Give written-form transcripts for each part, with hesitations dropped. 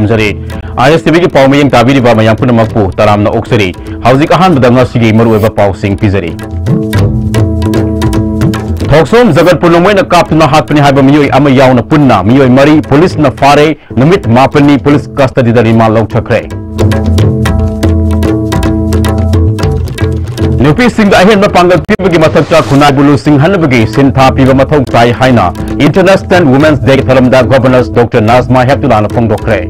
थमजरी ISTV की पाव मयंग ताबीरिबा मयाम पुनमकपु तरामना ओक्सरी हौजिक अहानबदा ngasiगी मरुएबा पावसिंग पिजरी थोक्सोम जगत पुलुमोइना कापतुना हातपनि हाइबा मियोय अमा यावना पुन्ना मियोय मरी पुलिस न फारे नुमित मापनी पुलिस कस्टडी दा रिमांड लौथखरे नुपी सिंह अहेन पांगल पीबगी मथक्ता खुनाय बुलु सिंह हनबगी सिंथा पीबा मथौ ताई हाइना इंटरनेशनल वुमेन्स डे थलमदा गवर्नर्स डॉक्टर नाजमा हेप्तुलाना फोंदोखरे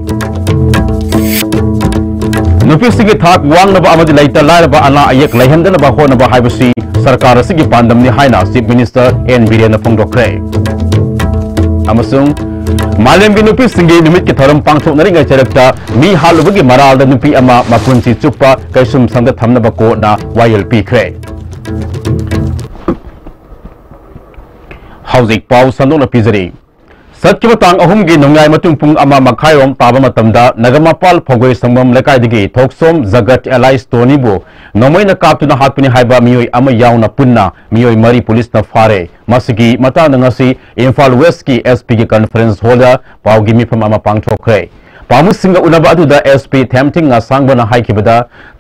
नुपी सिंह थाक वांगनबा अमदि लैता लायरबा अना अयक लैहंदनबा होनबा हाइबसी सरकार असगी पांदमनि हाइना चीफ मिनिस्टर एन बिरेन फोंदोखरे अमसुंग मालेमगी नुपी सिंह निमित के थरम पांगथोकनरिंग चरक्ता मी हालुबगी मरालदा नुपी अमा मपुंसी चुप्पा कैसुम संग थमनबा कोना वायल पीखरे हौजिक पाउ संदोना पिजरी सत्किब तांग अहुमगी नोंगाय मतुंग पुंग अमा मखायरोम ताबा मतमदा नगमापाल फोगोय संगम लेकायदगी थोक्सोम जगत एलाइस तोनीबो नोमैना कापतुना हातपनि हाइबा मियोय अमा यावना पुन्ना मियोय मरी पुलिस न फारे मसिगी मतांग ngasi इम्फाल वेस्ट की एसपी की कॉन्फ्रेंस होल्डर पाउगी मिफम अमा पांगथोखरे पामु सिंग उनबा अदुदा एसपी थेमथिंग सांगबना हाइकिबदा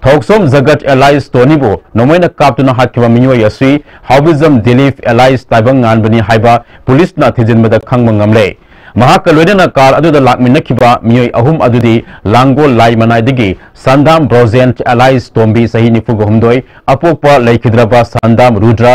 थोक्सोम जगत एलाइस तोनीबो नोमैना कापतुना हातकिबा मियोय असि हाउबिजम दिलीफ एलाइस ताइबंग गानबनी हाइबा पुलिस न थिजिनबदा खंगम ngamle महाक लोइना कार अदुदा लाकमिनखिबा मियोय अहुम अदुदी लांगोल लाई मनाइदगी संदाम ब्रोजेंट एलाइस तोम्बी सही निफुग हुमदोय अपोकपा लैखिद्रबा संदाम रुद्रा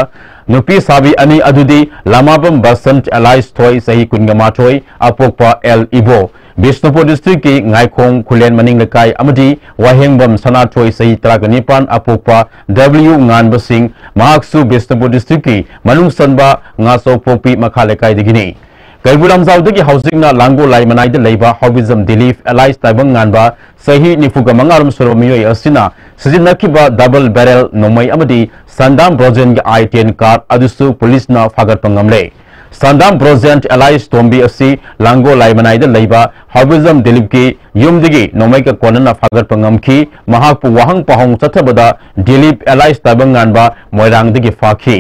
नुपी साबी अनि अदुदी लामाबम बसंत एलाइस थोय सही कुनगमाथोय अपोकपा एल इबो बिष्णुपुर डिस्ट्रिक्ट की ngaikong खुलेन मनिंग लेकाय अमदी वाहेंगबम सनाथोय सही तरागनिपान अपोकपा डब्ल्यू nganba सिंह महाकसु बिष्णुपुर डिस्ट्रिक्ट की मनुंग सनबा ngaso पोपी मखा लेकाय दिगिनी कैबुलमजाउदगी हौजिकना लांगो लाई मनाइद लेबा हौबिजम दिलीफ एलाइस ताइबंग nganba सही निफुगा मंगारम सुरो मियोय असिना सिजिनखिबा डबल बैरल नोमई अमदी संदाम ब्रोजेन के I-10 कार अदुसु पुलिस न फागत पंगमले संदाम ब्रोजेंट एलाइस तोम्बी असि लांगो लाई मनाइद लेबा हौबिजम दिलीप की युमदगी नोमई का कोनना फागत पंगमखी महाकपु वाहंग पहंग चथबदा दिलीप एलाइस ताइबंग nganba मोइरांगदगी फाखी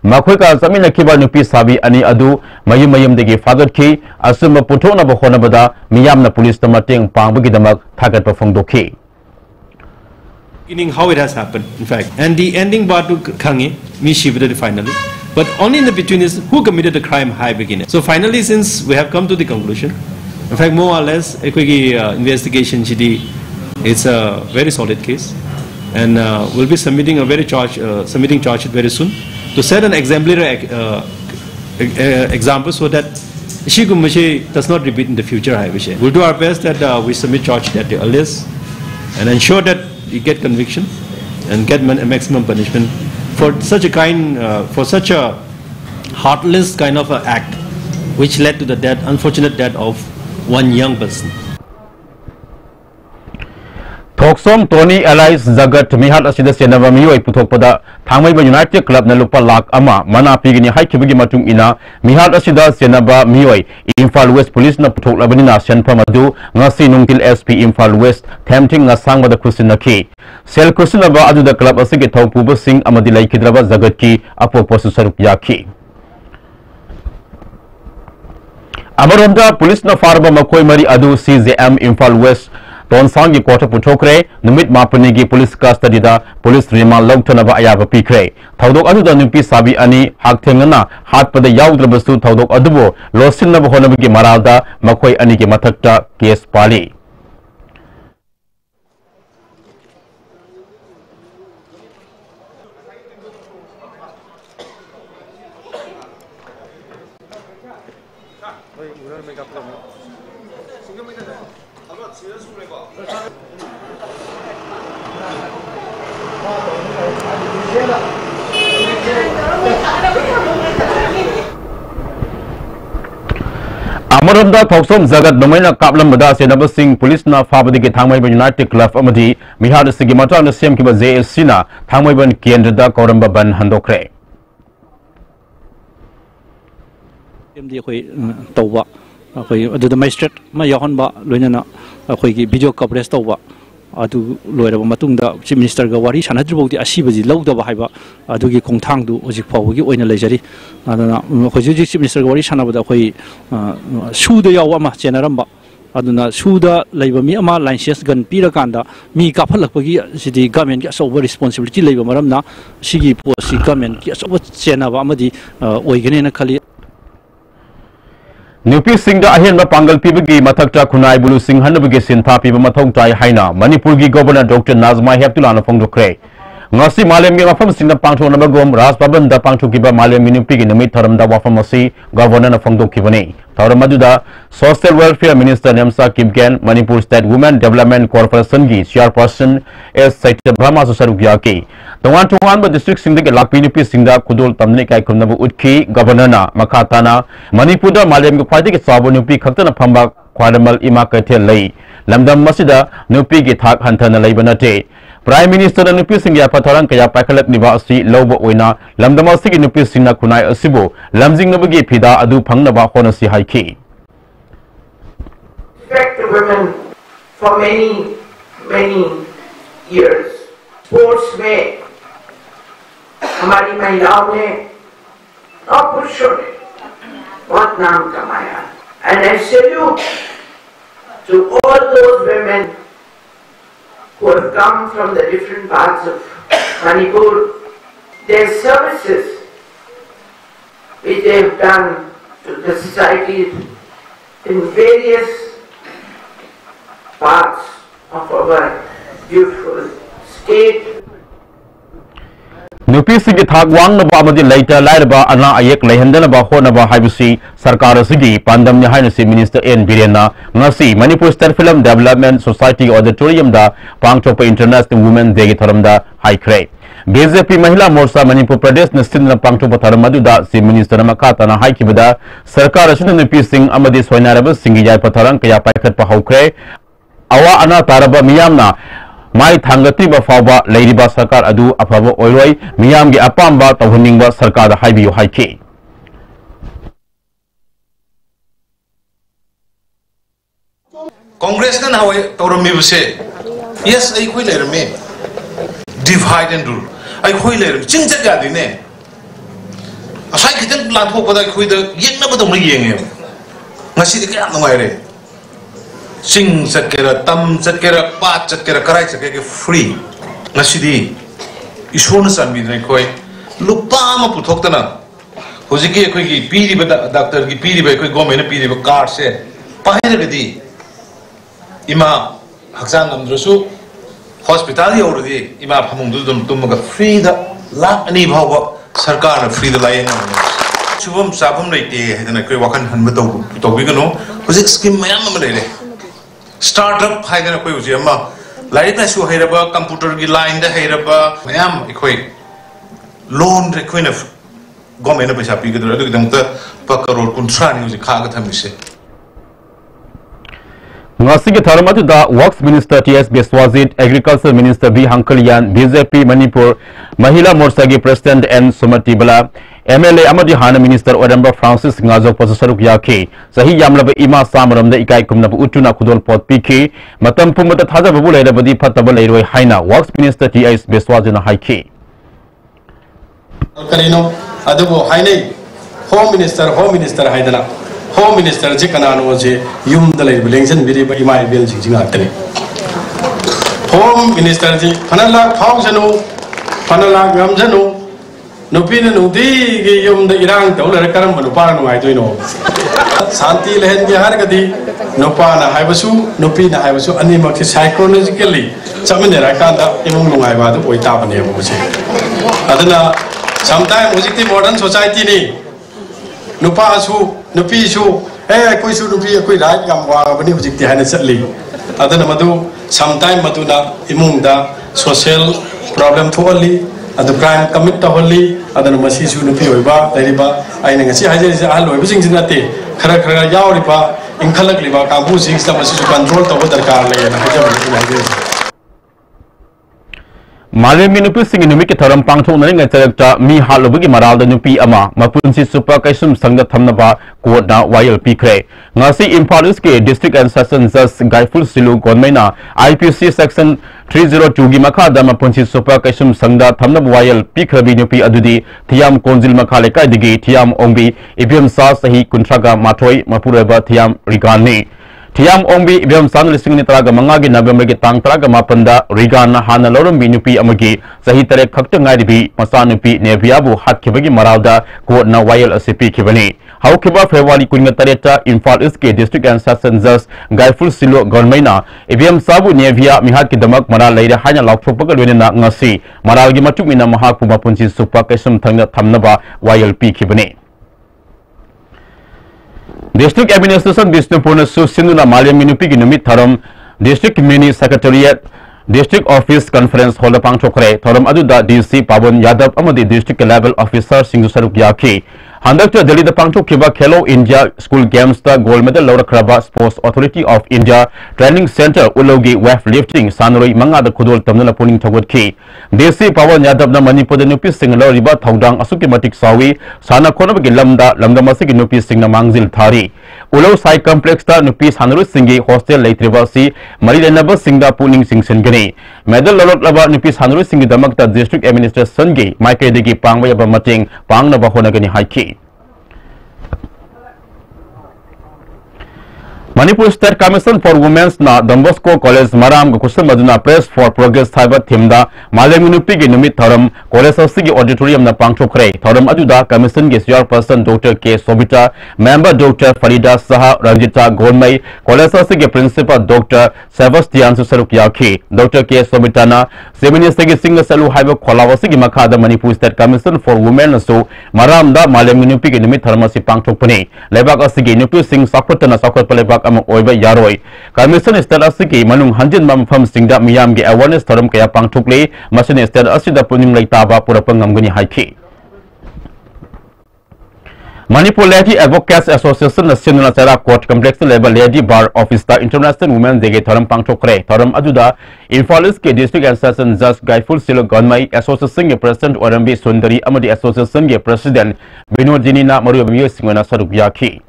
मखोय का जमीनखिबा नुपी साबी अनि अदु मयुम मयुमदगी फागतखी assume पुथोनबा होनबदा मियामना police तमतेंग पांगबगिदमक थागतपा फोंदोखी how it has happened in fact and the ending part to khangi me shivred finally but only in the between is who committed the crime high beginning so finally since we have come to the conclusion in fact more or less investigation chidi it's a very solid case and we'll be submitting a very submitting charge sheet very soon to set an exemplary example so that Ishigumashi does not repeat in the future. We'll do our best that we submit charge sheet at the earliest and ensure that we get conviction and get maximum punishment for such a heartless kind of an act which led to the unfortunate death of one young person. Thoksom Tony alias Jagat मिहाल असिदा सेनबा मियोय पुथोकपदा थांगमैबा United club न लुपा लाख अमा मना पिगिनी हाइखिबगी मतुंग इना मिहाल असिदा सेनबा मियोय इम्फाल वेस्ट पुलिस न पुथोकलबनिना सेनफम अदु ngasi nungtil SP Imphal West थेमथिंग ngasangबदा खुसिनखी सेल खुसिनबा अदुदा क्लब असिगे थौपुबा सिंह अमदि लैखिद्रबा जगत की अपोपसु सरुप याखी अमरोंदा पुलिस न फारबा मकोय मरी अदु CJM इम्फाल वेस्ट तोनसांग की कोर्ट पुथोखरे नुमित मापनी की पुलिस कस्टडी दा पुलिस रिमांड लौथनबा अयाबा पीखरे थौदोक अदुदा नुपी साबी अनि हाकथेंगना हातपदा याउद्रबसु थौदोक अदुबो लोसिनबा होनबगी मरालदा मखोय अनि की मथक्ता केस पाली अमरंदा थोक्सोम जगत नोमैना कापलमबदा सेनब सिंह पुलिस ना फाबदगी थांगमैबा यूनाइटेड क्लब अमदी मिहाद सिगी मतान सेमकिबा JSC ना थांगमैबन केंद्रदा कौरंबा बन हंदोखरे एमदी अखोय तौबा अखोय अदुदा मैजिस्ट्रेट मा याहनबा लोइनाना अखोय की वीडियो कवरेज तौबा अदु लोइरबा मतुंगदा चीफ मिनिस्टर गा वारी सानद्रबौदी असिबजी लौदबा हाइबा अदुगी खोंथांदु होजिक फावगी ओइना लेजरी अदना अखोय जी चीफ मिनिस्टर गा वारी सानबदा अखोय सुदा याव अमा चेनरमबा aduna suda laiba mi ama license gan pira kanda mi kaphalakpagi sidi government ki asoba responsibility laiba maramna sigi posi government ki asoba chena ba amadi oigane na khali Nupi Singda ahenba pangal pibagi mathakta khunai bulu sing hanabagi sintha piba mathong tai haina Manipur gi governor Dr. Nazma Heptulana phongdokre ngasi malem gi mafam singna pangthona bagom Raj Bhavan da pangthokiba malem nupi gi namit tharamda wafam asi governor na phongdokibani tharamadda social welfare minister Nemsa Kipgen Manipur State Women Development Corporation gi chairperson S Saitya Brahma Sarugya ki Tongan ba district singda gi lakpi nupi singda khudol tamne kai khumnabu utki governor na makhatana Manipur da malem gi khwai gi sabu nupi khaktana phamba khwadamal ima kaithel lei lamdam masida nupi gi thak hanthana leibanate Prime Minister dan nupi singya patharan kaya pakalak niba asi lobo oina lamdama sigi nupi singna kunai asibo lamjing nabagi phida adu phangnaba honasi haiki Respect the women for many years. Sports में हमारी महिलाओं ने और पुरुषों ने बहुत नाम कमाया. And I salute to all those women who have come from the different parts of Manipur, their services which they have done to the society in various parts of our beautiful state. Nupi sigi thak wang na ba amadi laita lairaba ana ayek lehendana ba hona ba haibusi sarkar sigi pandam ni haina si minister N Birena ngasi Manipur State Film Development Society Auditorium da pangthokpa International Women Day gi tharamda haikre BJP Mahila Morcha Manipur Pradesh na sinna pangthokpa tharamadu da si minister makata na haikibada sarkar asina nupi sing amadi soinaraba singi yai patharang kaya paikhat pa haukre awa ana taraba miyamna Mai thangati ba fawba leiriba sarkar adu afaba oiroi miyam gi apamba tawhuningba sarkar da haibiyo haiki Congress na hawai tawrami buse yes ai khoi leirame divide and rule ai khoi leiram chingchat ya dine asai kitang plan thok pada khoi da yengna ba dong yenge ngasi de kya ngai re sing sakera tam sakera pat sakera karai sakera free nasidi ishona sanbi dai koi lupa ma puthok tana hojiki koi gi piri ba doctor gi piri ba koi government piri ba card se pahere gadi ima haksan namdrosu hospital yo rodi ima phamung dum tum ga free da lak ani bhawa sarkar na free da lai na chubam sabam leite hedana koi wakan han ba to bi gano hojik scheme mayam ma leile startup haidana koi uji ama larik na su hairaba computer gi line da hairaba mayam ikoi loan re koi na government na paisa pi gadra adu dang ta pa crore kuntra ni uji kha ga thamise ngasi gi tharamadu da works minister TS Beswajit agriculture minister B Hankalyan BJP Manipur Mahila Morcha gi president N Sumati Bala MLA amadi hana minister Odamba Francis Ngazok Pasaruk Yaki sahi yamlaba ima samaramda ikai kumna utuna khudol pot piki matam pumata thaja babu leirabadi phattaba leiroi haina works minister TS Beswajit na haiki karino adubo hainai home minister haidana home minister ji kanano je yum da leir bilengsen biri ba ima ibel jing atani home minister ji phanala phawjanu phanala gamjanu nupi na nudi ge yum da irang tau la karam banu pa nu ai toino santi lehen ge har gadi nupa na haibasu nupi na haibasu ani mak psychologically chamne ra kan da imung lungai ba du oi ta bane bu che adana sometimes ojikti modern society ni nupa su nupi su koi su nupi koi rai gam wa bani ojikti hana chatli adana madu sometimes madu na imung da social problem thoali adu crime commit to holli adana masi su nupi oiba leriba aina ngasi haje ahal oiba sing jinate khara yauriba inkhalak liba kambu sing sta masi su control to darkar le na haje bani Malemi nupi singi numi ki tharam pangthok nani ngai charakta mi halubagi maral da nupi ama mapunsi super kaisum sangda thamnaba court na wayal pikre ngasi Imphal East ke district and session judge Gaiful Silu Gonmaina IPC section 302 gi makha da mapunsi super kaisum sangda thamnaba wayal pikhrabi nupi adudi thiam konjil makha lekai digi thiam ongbi IPM sa sahi kuntraga mathoi mapureba thiam rigani Thiam Ongbi Ibam San Listing Nitraga Mangagi Nabamagi Tangtraga Mapanda Rigana Hana Lorum Binupi Amagi Sahitare Kaktangai Masanupi Neviabu Hatkibagi Maralda Ko Nawayal Asipi Kibani. How Kiba February Kungatareta Infal Iske District and Sassenzas Gaiful Silo Gormaina Ibam Sabu Nevia Mihaki Damak Maral Lady Hanya Laupagana Ngasi Maralgi Matumina Mahaku Mapunsi Supakasum Tanga Tamnaba Wayal P Kibani. District Administration Bisnupurna Susinuna Malayam Minupi Numit Tharam District Mini Secretariat District Office Conference Hall Pang Chokre Tharam Aduda DC Pawan Yadav Amadi District Level Officer Singh Saruk Yaki Handakta Delhi the Pangchok Kiba Khelo India School Games the Gold Medal Laura Kraba Sports Authority of India Training Center Ulogi Weightlifting Sanroi Manga the Kudol Tamnala Puning Tawad Ki DC Pawan Yadav the Manipur the Nupi Singh Riba Thaudang Asuki Matik Sawi Sana Konabagi Lamda Lamdamasiki Nupi Singh Mangzil Thari Ulo Sai Complex the Nupi Sanru Singhi Hostel Laitrivasi Marilenaba Singda Puning Singh Singani Medal Laura Laba Nupi Sanru Singhi Damakta District Administration Gi Maike Digi Pangway Mating Pang Nabahonagani Haiki Manipur State Commission for Women's na Don Bosco College Maram Kusum Maduna Press for Progress Thaiba Thimda Malam Nupi gi Numit Tharam College Sigi Auditorium na Pangchokre Tharam Aduda Commission gi Chairperson Dr. K. Sobita Member Dr. Farida Saha Ranjita Golmai College Sigi Principal Dr. Sebastian Susaruk Yaki Dr. K. Sobitana Semini Sigi Singa Salu Haiba Kolawasigi Makada Manipur State Commission for Women so Maram da Malam Nupi gi Numit Tharamasi Pangchokpani Lebak Asigi Nupi Sing Sakotana Sakot Palebak Among Oiba Yaroi. Commission State Asiki Manung Hanjin Mam Fam Singda Miyam Gi Awareness Tharam Kaya Pangchokle Masin State Asida Puning Laitaba Purapangamgani Haiki. Manipur Lady Advocates Association National Sara Court Complex Level Lady Bar Office International Women Dege Tharam Pangchokre Tharam Aduda Infalis K District and Session Judge Gaiful Silo Gonmai Association President Orambi Sundari Amadi Association President Binodinina Marubi Singana Sarubiyaki.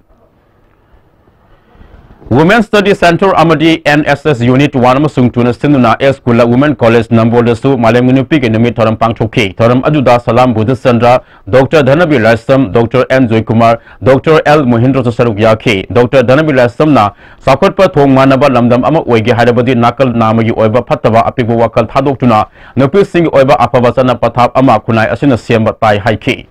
Women's Study Center Amadi NSS Unit 1 Masung Tuna Sinuna Escula Women College Number Su Malam Nupik in the Mid Toram Pangchoki, Toram Aduda Salam Buddhist Sandra, Dr. Dhanabi Lasam, Dr. N. Joy Kumar, Dr. L. Mohindra Saruk Yaki, Dr. Dhanabi Lasamna, Sakotpa Thong Manaba Lamdam Ama Wegi Hadabadi Nakal Namagi Oiba Patava Apibu Wakal Tadokuna, Nupi Sing Oiba Apavasana Patap Ama Kunai Asina Siamba Tai Haiki.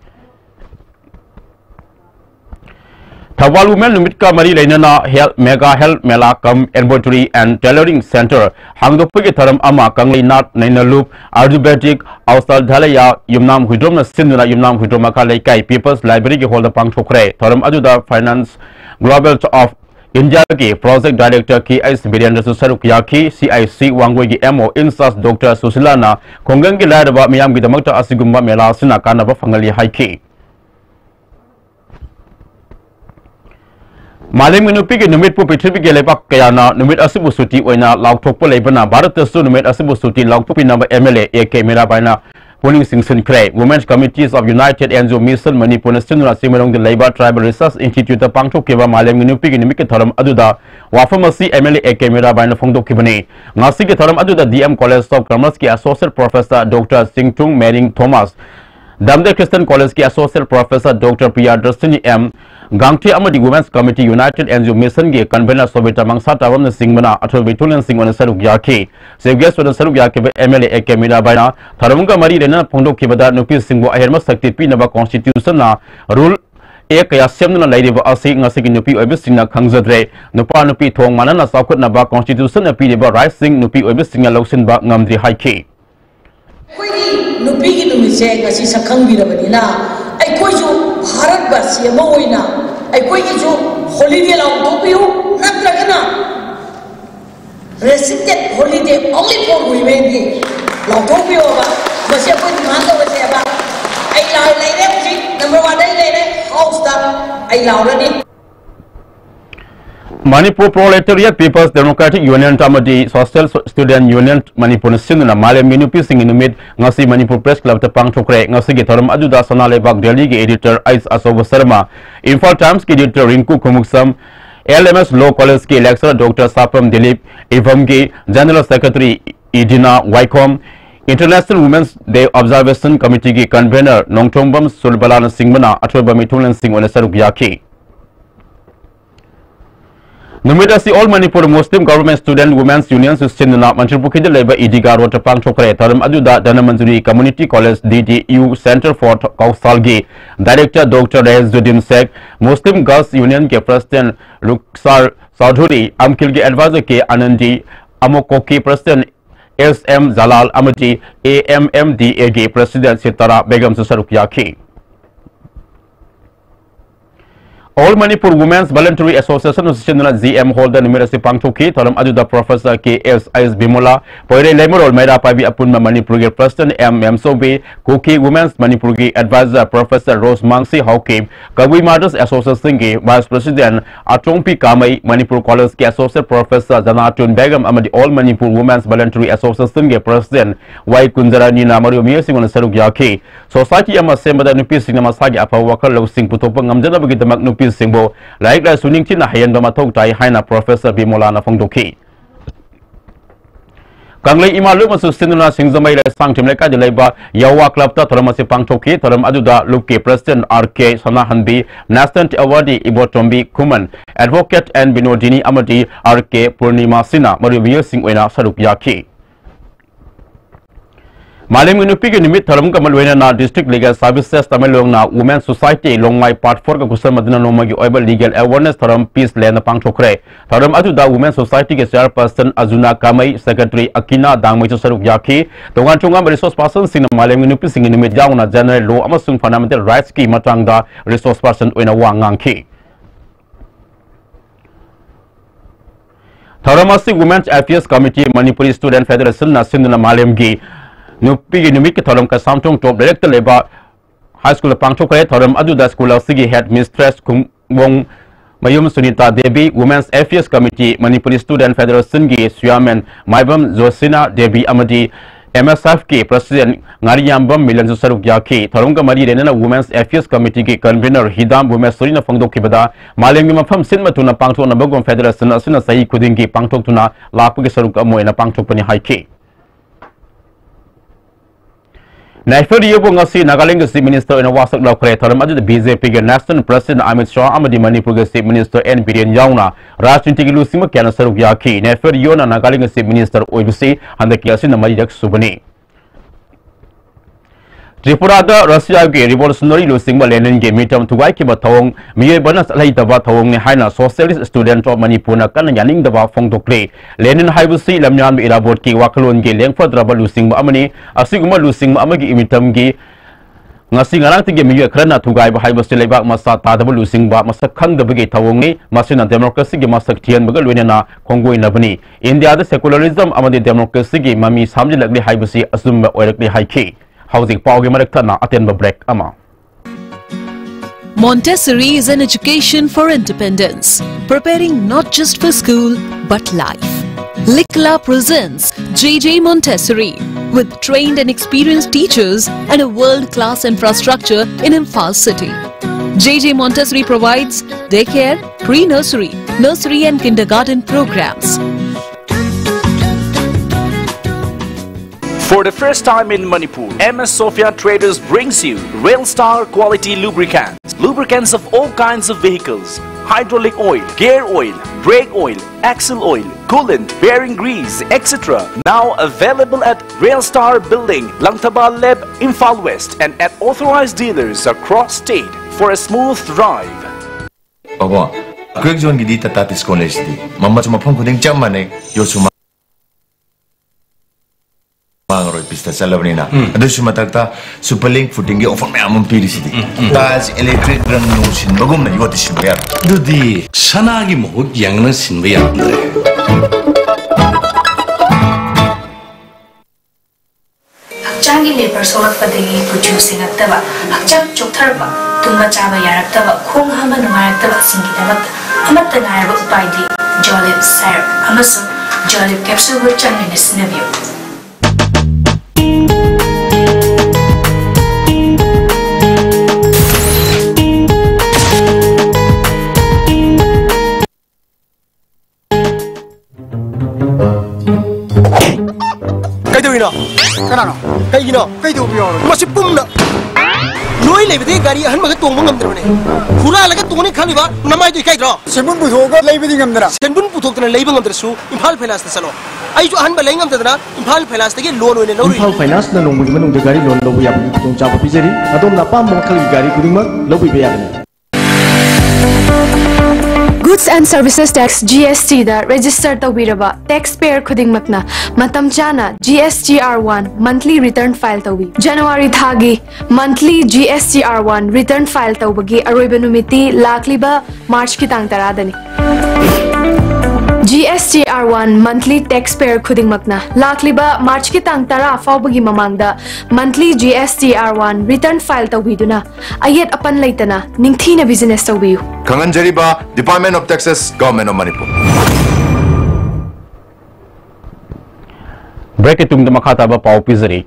Thawal Women Numitka Mari Lenana Mega Health Mela Kam Embroidery and Tailoring Center Hangdopiki Tharam Ama Kangli Nat Naina Loop Ayurvedic Ausal Dhalaya Yumnam Hudrom Sinduna Yumnam Hudromaka Laikai People's Library ki Holder Pangchokre Tharam Aduda Finance Global of India ki Project Director ki Ais Birendra Saruk Yaki CIC Wangwe ki MO Insas Dr. Susilana Kongangi Ladaba Miyam ki Damakta Asigumba Mela Sina Kanaba Fangali Haiki Malam Nupi Numit Pupi Gelebak Kayana, Numit Asibu Suti, when a loud topo labana, Baratasu Numit Asibu Suti, loud topi number MLA, AK Mirabana, Puning Singson Cray, Women's Committees of United Enzo Mission, Manipur, Sinura Simong, the Labour Tribal Research Institute, Pangcho Kiva, Malam Nupi, Nimikataram Aduda, Wafamasi, MLA, AK Mirabana, Fondo Kibani, Nasikataram Aduda, DM College of Kramerski, Associate Professor Dr. Singtung Mering Thomas, Damde Christian College ki Associate Professor Dr. Priyadrsini M. Gangti Amadi Women's Committee United NGO Mission ki Convener Sobita Mangsa Tavam Singhmana Athobi Tulan Singh on Saruk Yaki. Save guest on Saruk Yaki MLA AK Mirabana, Tharunga Mari Rena Pondo Kibada Nuki Singbo Aherma Sakti Pinaba Constitution na Rule Ek Yasemna Lady Asi Nasiki Nupi Obisina Kangzadre, Nupa Nupi Thong Manana Sakut Naba Constitution a Pidiba Rising Nupi Obisina Losin Bak Ngamdri Haiki. Nupigi numise ngasi sakhang birabani na ai koi jo bharat basi ama hoina ai koi ki jo holiday law to piu natragana restricted holiday only for women ki law to piu ba basi koi demand to basi ba ai law lai ne usi number 1 dai lai ne house da ai law ra ni Manipur Proletariat People's Democratic Union Tamadi Social Student Union Manipur Sinuna Malam Minupi Sing Numit Ngasi Manipur Press Club Tepang Chokre Ngasi ki Tharam Aduda Sonale Bak Delhi ki editor Ais Asoba Sharma Info Times ki editor Rinku Kumuksam LMS Law College ki lecturer Dr. Sapam Dilip Ivam ki General Secretary Idina Waikom International Women's Day Observation Committee ki convener Nongtombam Sulbalana Singhmana Athoba Mitulan Singh on Saruk Yaki Numidasi All Manipur Muslim Government Student Women's Union Sustinna Manchurpukhi Labor Idiga Rota Pangchokre Taram Aduda Danamanjuri Community College DDU Center for Kausalgi Director Dr. Rezuddin Sek Muslim Girls Union के President Luksar Saudhuri Amkil के Advisor के Anandi Amokoki President SM Zalal Amadi AMMDA के President Sitara Begum Susarukiyaki All Manipur Women's Voluntary Association Sustinna ZM Holder Numerasi Pangchoki Taram Aduda Professor KS Bimola Poire Lemurol Mera Pabi Apunma Manipur President MM Sobi Kuki Women's Manipur Advisor Professor Rose Mangsi Hawkim Kawi Mothers Association Vice President Atongpi Kamai Manipur College Associate Professor Zanatun Begum Amadi All Manipur Women's Voluntary Association President Y Kunjarani Namaru Music on Saruk Yaki Society Amasembada Nupi Sinema Sagi Apawaka Low Sing Putopang Amjana Bagitamak Nupi Singbo like la suning tin hayan ba mathok tai haina Professor Bimola na phongdoki Kanglei imalu masu sinuna singzamai la sangthim le ka de leba yawa club ta tharamasi pangthoki tharam aduda luki President RK Sanahanbi National Awardee Ibotombi Kuman Advocate and Binodini Amadi RK Purnima Sina Mariya Singh oina saruk yaki Malim Nupi Nimit Tharam Kamalwena na District Legal Services Tamilong na Women's Society Longmai Part 4 ka Kusal Madina Nomagi Oiba Legal Awareness Tharam Peace Land na Pangchokre Tharam Aduda Women's Society ke Chairperson Azuna Kamai Secretary Akina Dangmai Saruk Yaki Tongan Chunga Resource Person Sing Malim Nupi Sing Nimit Jaw na General Law amasung Fundamental Rights ki matangda Resource Person oina wangangki Tharamasi Women's Affairs Committee Manipuri Student Federation na Sinduna Malim gi Nupi Numik Thoram ka Samtung Top Director Leba High School Pangchokre Thoram Aduda School Sigi Head Mistress Kumwong Mayum Sunita Devi Women's Affairs Committee Manipuri Student Federation gi Syaman Maibam Zosina Devi Amadi MSF ki President Ngariyambam Milan Saruk Yaki Thoram ka Mari Renana Women's Affairs Committee ki Convener Hidam Women's Surina Fangdok Kibada Maling Mafam Sinma Tuna Pangchok na Bagom Federation Sina Sahi Kudingi Pangchok Tuna Lapu ki Saruk Amoy na Pangchok pani Haiki National Yobo ngasi Nagaland Chief Minister in Wasak Lokre Tharam Adu BJP ke National President Amit Shah Amadi Manipur ke Chief Minister N Biren Yauna Rajniti ki Lusima Kana Saruk Yaki National Yona Nagaland Chief Minister Oibusi Handak Yasin Namari Dak Subani Tripura da Russia ke Revolutionary Lusingba Lenin ke Mitam Tugai ki Batong Miye Banas Alai Daba Thawong ni Haina Socialist Student of Manipur na kan yaning daba Fongdokle Lenin Haibusi Lamyan bi Irabot ki Wakalon ke Lengfa Draba Lusingba Amani Asiguma Lusingba Amagi Imitam ki ngasi ngarang tige miye krana Tugai ba Haibusi Lebak Masa Tadaba Lusingba Masa Khang da bagi Thawong ni Masina Democracy ki Masak Thian baga Luena Kongoi Nabani India da Secularism Amadi Democracy ki Mami Samji Lagli Haibusi Asumba Oirakli Haiki Housing Power Marakana attend the break Ama. Montessori is an education for independence, preparing not just for school but life. Likla presents JJ Montessori with trained and experienced teachers and a world-class infrastructure in Imphal city. JJ Montessori provides daycare, pre-nursery, nursery and kindergarten programs. For the first time in Manipur, MS Sophia Traders brings you Railstar quality lubricants. Lubricants of all kinds of vehicles. Hydraulic oil, gear oil, brake oil, axle oil, coolant, bearing grease, etc. Now available at Railstar Building, Langtaba Leb, Imphal West and at authorized dealers across state for a smooth drive. Baba, quick zone gidi Tatis College di. Mama cuma phone kuding jam mane Yosuma. Mangroy pista salabnina. Ado sumatakta superlink footing ge offer mayamum pirisidi. Taj electric rang no sin bagum na yoti sinbayar. Dudi sanagi mohut yang na sinbayar andre. Hakchangi labor solak padagi producing aktaba. Hakchang choktarba. Tumba chaba yaraktaba. Khong hama nungayaktaba singidabak. Amatta ngaraba upaidi. Jolib syrup. Amasu jolib capsule with changi sinabyo. Kano, kay gino, kay do biyo. Masipum na. Noy loi le bidi gari han maga tong ngam drone khura laga tong ni khali ba namai tu kai dro senbun puthoga lei bidi ngam dra senbun puthok tana lei ngam dra su imphal finance ta salo ai ju han ba lei ngam dra imphal finance ta ge loan oine lori imphal finance na nong bu manung de gari loan lo bu ya bu tong cha ba pijeri adom na pam mo khali gari kuding ma lo bu be ya ni Goods and Services Tax GST da register tawiraba taxpayer khudingmakna matam chana GSTR1 monthly return file tawi January thagi monthly GSTR1 return file tawbagi aroiba numiti lakliba March kitang taradani GSTR1 monthly taxpayer khudingmakna lakliba March kitang tara fawbagi mamangda monthly GSTR1 return file tawiduna ayet apan leitana ningthina business tawiu Kanganjariba Department of Taxes Government of Manipur Break it to the Makata Pau Pizari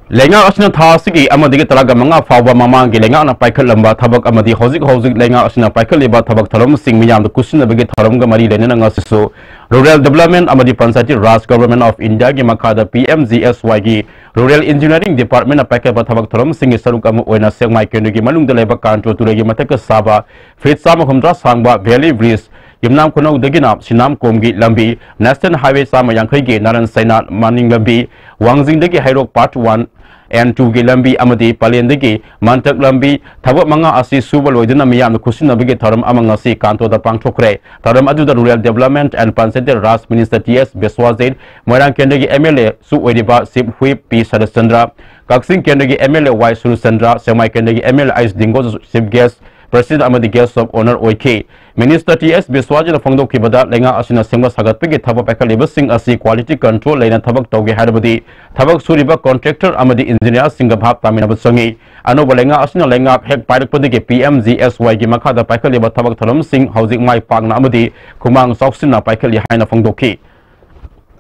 Lenga Asna Tasiki Amadi Talaga Manga Fawa Mamangi Lenga na Paikal Lamba Tabak Amadi Hosik Hosik Lenga Asna Paikal Liba Tabak Taram Sing Miam the Kusin Bigi Taramga Mari Lenanga Siso Rural Development Amadi Pansati Ras Government of India Gimakada PMGSYG Rural Engineering Department of Paikal Tabak Taram Sing Sarukam Wena Seng Mike Malung the Leba Kanto to Regi Mataka Saba Fit Sama Humdra Sangba Valley Breeze Yamnam Kono Daginap, Sinam Komgi Lambi, National Highway Sama Yankagi, Naran Sainat, Maning Lambi, Wangzing Degi Hairok Part 1 and 2 Gilambi Amadi, Palendegi, Mantak Lambi, Tabak Manga Asi Subalo, Dinamiam, the Kusina Bigi Taram Amangasi, Kanto the Pangchokre, Taram Adu the Rural Development and Pansete Ras Minister T.S. Beswazid, Moran Kendegi MLA, Su Ediba, Sip Whip P. Sadasandra, Kaksing Kendegi MLA Y. Surusandra, Semi Kendegi MLA Ice Dingo, Sip Guest, President Amadi Guest of Honor OK. Minister T.S. Biswaji na Fongdo Kibada Lenga Asina Singwa Sagat Pigi Tabak Pakalibas Sing Asi Quality Control Lena Tabak Togi Hadabadi Tabak Suriba Contractor Amadi Engineer Singapap Taminabasangi Ano Balenga Asina Lenga Hek Padak Padiki PMGSY Gimakada Pakaliba Tabak Talam Sing Housing Mai Pagna Amadi Kumang Soxina Pakali Haina Fongdo Ki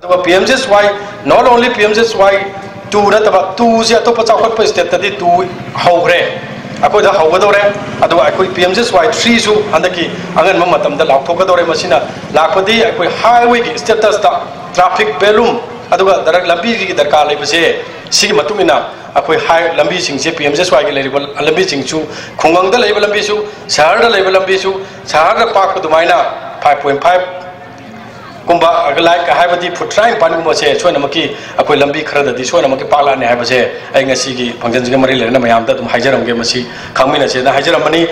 PMGSY not only PMGSY 2 na tabak 2 siya to pachakot pa step tadi 2 haure Ako da hawadore adu ako PMGSY 3 su handaki angan mamatam da lakthokadore masina lakpadi ako highway ki status da traffic belum aduga darak lambi ki darkar leibase sigi matumina ako high lambi singse PMGSY ki leibal lambi singchu khungang da leibal lambi su shahar da leibal lambi su shahar da park dumaina 5.5 Kumba agalai ka haibadi putrai pan mo se chona maki akoi lambi khara da di chona maki pala ne haibase ai ngasi gi phangjan jiga mari le na mayam da dum haijaram ge masi khangmina se na haijaram mani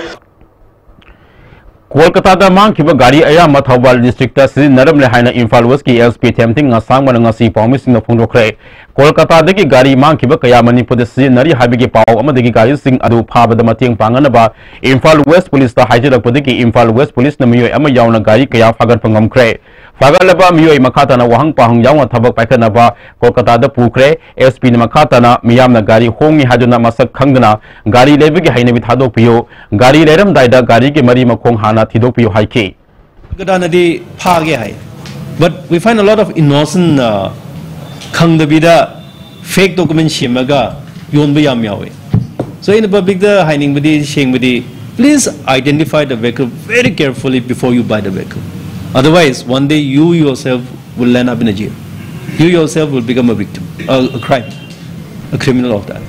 Kolkata da mang kiba gari aya Mathawal district ta si naram le haina Imphal West ki SP Tempting asang mananga si promise na phungdokre Kolkata da ki gari mang kiba kaya Manipur da si nari habi ki paw ama da ki gari sing adu phaba da mateng pangana ba Imphal West police ta haijarak padi ki Imphal West police na miyo ama yauna gari kaya fagar pangamkre Fagalaba Miyoi Makata na Wahang Pahang Yawa Tabak Pakanaba, Kolkata da Pukre, SP na Makata na Miyam na Gari Hongi Haduna Masak Kangana, Gari Levigi Hainabi Hado Pio, Gari Ledam Daida Gari Mari Makong Hana Tido Pio Haiki. Gadanadi Page Hai. But we find a lot of innocent Kangdabida fake documents Shimaga Yonbayam Yawe. So in the public the Haining Budi, Shing Budi, please identify the vehicle very carefully before you buy the vehicle. Otherwise, one day you yourself will land up in a jail. You yourself will become a victim, a crime, a criminal of that.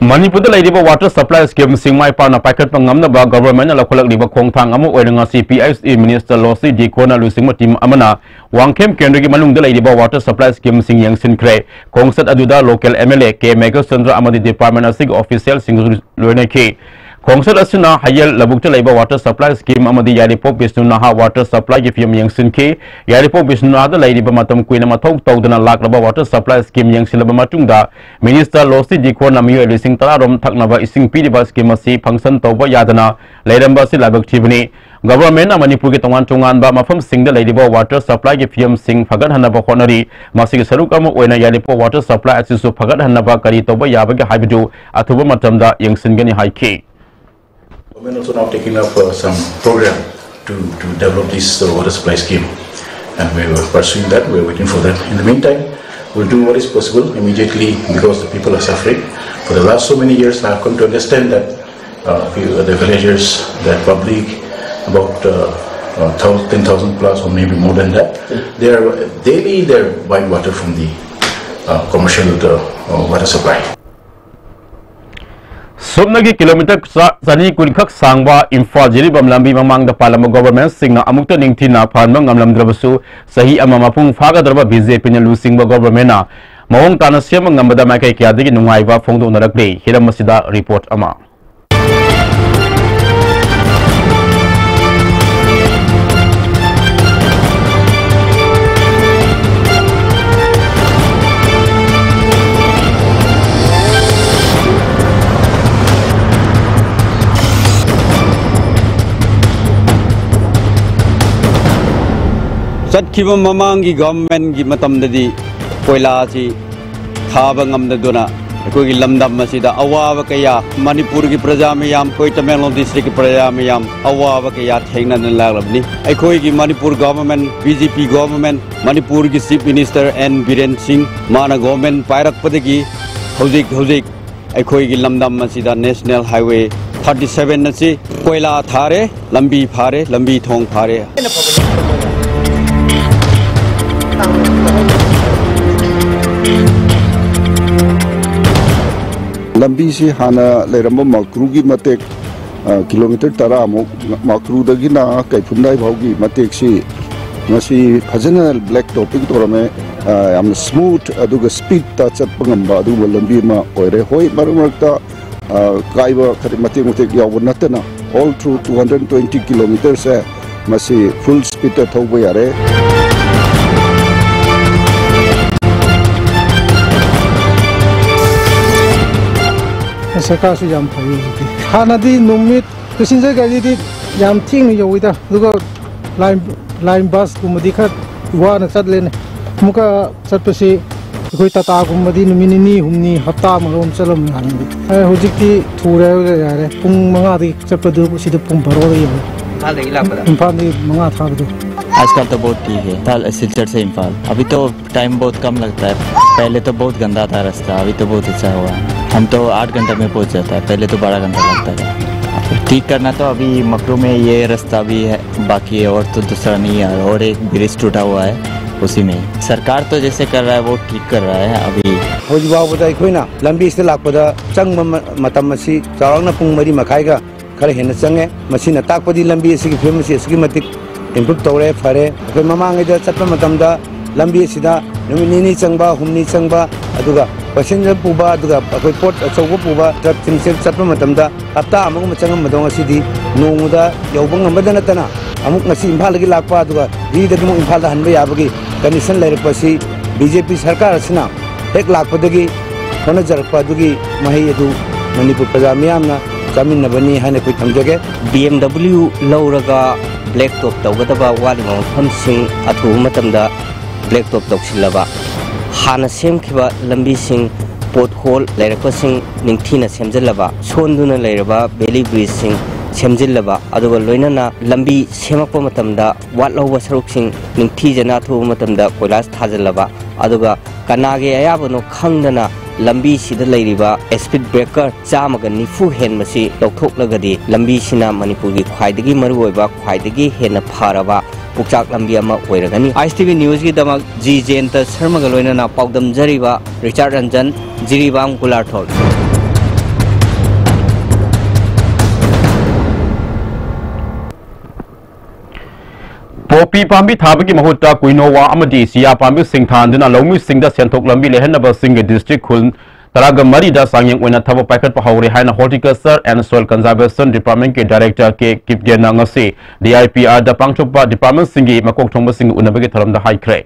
Manipur da laidiba water supply scheme singmai pa na packet pangamna ba government na lakolak liba khongthang amu oinga CPIC minister Losi Dikona lusing team amana wangkem kendri malung da laidiba water supply scheme sing yang sinkre kongsat aduda local MLA K Mega Chandra amadi department asig official sing loine ke Kongsat asuna hayal labukta laiba water supply scheme amadi yaripo bisnu naha water supply gi fiam yang sinke yaripo bisnu ada laiba matam kuina mathau tawdana laklaba water supply scheme yang silaba matungda minister Losi Dikho namiyo lising tararom thaknaba ising pidiba scheme asi function tawba yadana lairamba si labak thibni government Manipur ki tongan tongan ba mafam singda laiba water supply gi fiam sing fagat hanaba khonari masigi sarukam oina yaripo water supply asisu fagat hanaba kari tawba yabaga haibidu athuba matamda yang singani haiki Government also now taking up some program to develop this water supply scheme, and we were pursuing that. We are waiting for that. In the meantime, we'll do what is possible immediately because the people are suffering. For the last so many years, I have come to understand that the villagers, the public, about 10,000 plus or maybe more than that, they are buying water from the commercial water supply. Subnagi kilometer sani kunikak sangba Imphal jiribam lambi mamang da palama government singna amukta ningthina phanma ngamlamdrabasu sahi ama mapung phagadrba BJP na lusingba government na mawong tana sema ngambada makai kyadagi nungaiba phongdonarakle hiram masida report ama Satkiba mamangi government gi matamdadi koilasi thaba ngamdaduna koi lamdam masida awawa kaya Manipur gi praja mayam koi Tamil district gi praja mayam awawa kaya thengna laglabni koi gi Manipur government BJP government Manipur gi chief minister N Biren Singh mana government pairak padagi hojik koi gi lamdam masida national highway 37 nasi koila thare lambi thong phare lambi si hana leiramba makru gi matek kilometer 10 amuk makru dagi na kaifundai bhaugi matek si ngasi phajana black topping torame am smooth aduga speed ta chatpangamba adu lambi ma oire hoi marumakta kaiba khari matek yaw natana all through 220 kilometers masi full speed ta thoba yare सरकार से जाम फरी हाना दी नुमित passenger गाड़ी दी जाम thing नहीं होइदा दुगा line बस गुमदी खत वाना चतलेने मुका चतपसे कोई टाटा गुमदी नुमिनी हुमनी हप्ता मरोम चलम हानी हुजिकती थुरे यारे पुंग मंगा दी चपदु सिद पुंग भरो रे हाल दे लापदा इंफाल दी मंगा थाबदु आजकल तो बहुत ठीक है ताल सिलचर से इंफाल अभी तो टाइम बहुत कम लगता है पहले तो बहुत गंदा था रास्ता अभी तो बहुत अच्छा हुआ हम तो 8 घंटे में पहुंच जाता है पहले तो 12 घंटा लगता था ठीक करना तो अभी मकरू में ये रास्ता भी है बाकी है और तो दूसरा नहीं है और एक ब्रिज टूटा हुआ है उसी में सरकार तो जैसे कर रहा है वो ठीक कर रहा है अभी होजबाबदा इखोइना लंबी से लापदा चंग मतम मसी चावंगना पुंग मरी मखाइगा खरे हेन चंगे मसीना ताकपदी लंबी से की फेमस से मतिक इम्प्रूव तौरे फरे अखोइ ममांगेदा चटपा मतमदा लंबी सिदा नुमिनी चंगबा हुमनी चंगबा अदुगा पैसेंजर पुबा अदुगा अखोइ पोट अचौबा पुबा ट्रक चिंगसे चटपा मतमदा हप्ता अमगु मचंगम मदोंग असिदी नोंगदा यौबंग नंबदा नतना अमुक ngasi imphal gi lakpa aduga ridagi mu imphal da hanba yabagi condition lairapasi BJP sarkar asina hek lakpadagi hona jarakpa adugi mahi adu Manipur praja miyamna chaminabani hana koi thamjage BMW lauraga black top tawgadaba wali mafam sing athu matamda black top toksilaba hana semkhiba lambi sing pothole lairapa sing ningthina semjallaba sonduna lairaba belly bridge sing semjillaba aduga loinana lambi semakpa matamda watloba saruksing ningthijana thu matamda koilas thajallaba aduga kanage ayabano khangdana lambi sida lairiba speed breaker chamaga nifu hen masi lokhoklagadi lambi sina Manipur gi khwaidagi maruoiba khwaidagi hena pharaba pukchak lambi ama oiragani ISTV news gi damak G Jenta Sharma ga loinana paudam jariba Richard Ranjan Jiribam Kularthol Popi pambi thabagi mahuta kuinowa amadi siya pambi singthandina lawmi singda senthok lambi lehenaba singe district khul taraga marida sangyang oina thaba paikat pahawri haina horticulture and soil conservation department ke director ke kipgena ngase DIPR da pangchokpa department singi makok thongba sing unabagi tharamda haikre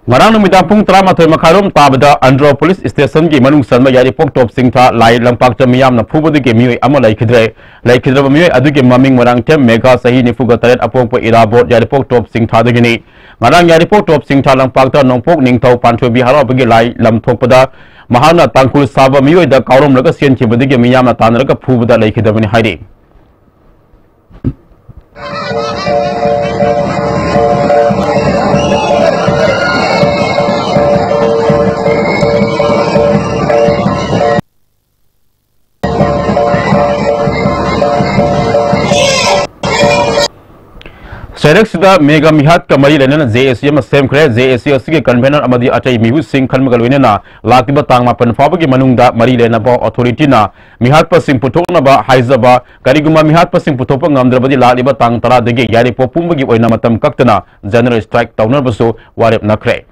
Ngarang numidang pung teramatay makarom tabada Andro Police Station gi manung sanma yari pok top singta lai lampak miyam na phubodi ge miyoy ama lai khidre ba miyoy adu ge maming marang tem mega sahi ni fuga taret apong po irabot yari pok top singta de gini ngarang yari pok top singta lampak ta nongpok ningtau pancho biharo bagi lai lam thokpada mahana tangkul saba miyoy da kaurom laga sian khibodi ge miyam na tanraga phubada lai khidabani hairi Sereksida Mega Mihat Kamari Lena JSM Sem Kre JSC Convener Amadi Atai Mihu Singh Kalmagalwina Lakiba Tangma Panfabagi Manungda Mari Lena Ba Authority na Mihat Pasing Putona ba Haizaba Kariguma Mihat Pasing Putopa Ngamdrabadi Laliba Tang Tara Degi Yari Popumbagi Oinamatam Kaktana General Strike Towner Baso Warep Nakre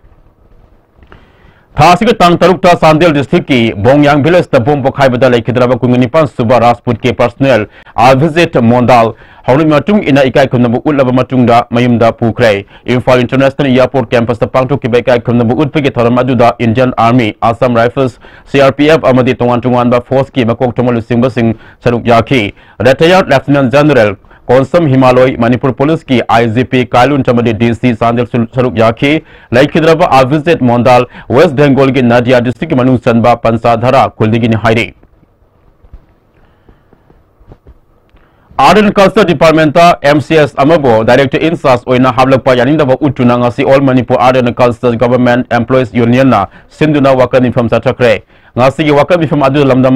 Thasiga Tang Tarukta Sandel District ki Bongyang Village the Bomb Pokhai Lake Hidraba Kungunipan Suba Rajput ke personnel are visit Mondal Howling Matung in a Ikai Kunabu Ulaba Matunda Mayumda Pukre Infal International Airport Campus the Pangtu Kibeka Kunabu Utpiki Taramaduda Indian Army Assam Rifles CRPF Amadi Tongan ba Force ki Makok Tomalu Simba Singh Saruk Yaki Retired Lieutenant General Konsam Himalay Manipur Police ki IGP Kailun Chamadi DC Sandel Saruk Yaki Lake Hidraba are visit Mondal West Bengal ki Nadia District Manu Sanba Pansadhara Kuldigi ni Hairi Art and Culture Department MCS Amabo Director Insas Oina Hablakpa Yanindaba Utuna ngasi All Manipur Art and Culture Government Employees Union na Sinduna Wakani from Satakre ngasi Wakani from Adu Lamda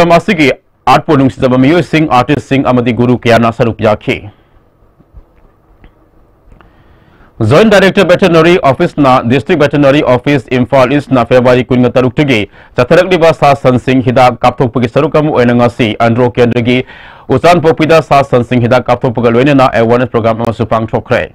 Masigi Art Polung Sabamiyo Sing Artist Sing Amadi Guru Kiana Saruk Yaki Joint Director Veterinary Office na District Veterinary Office Imphal East na February Kunga Taruk Tugi Chatarakli ba sa Sansing Hida Kapthok Pagi Sarukamu Oinangasi Andro Kendrigi Usan Popida sa Sansing Hida Kapthok Pagalwene na awareness program Masupang Chokre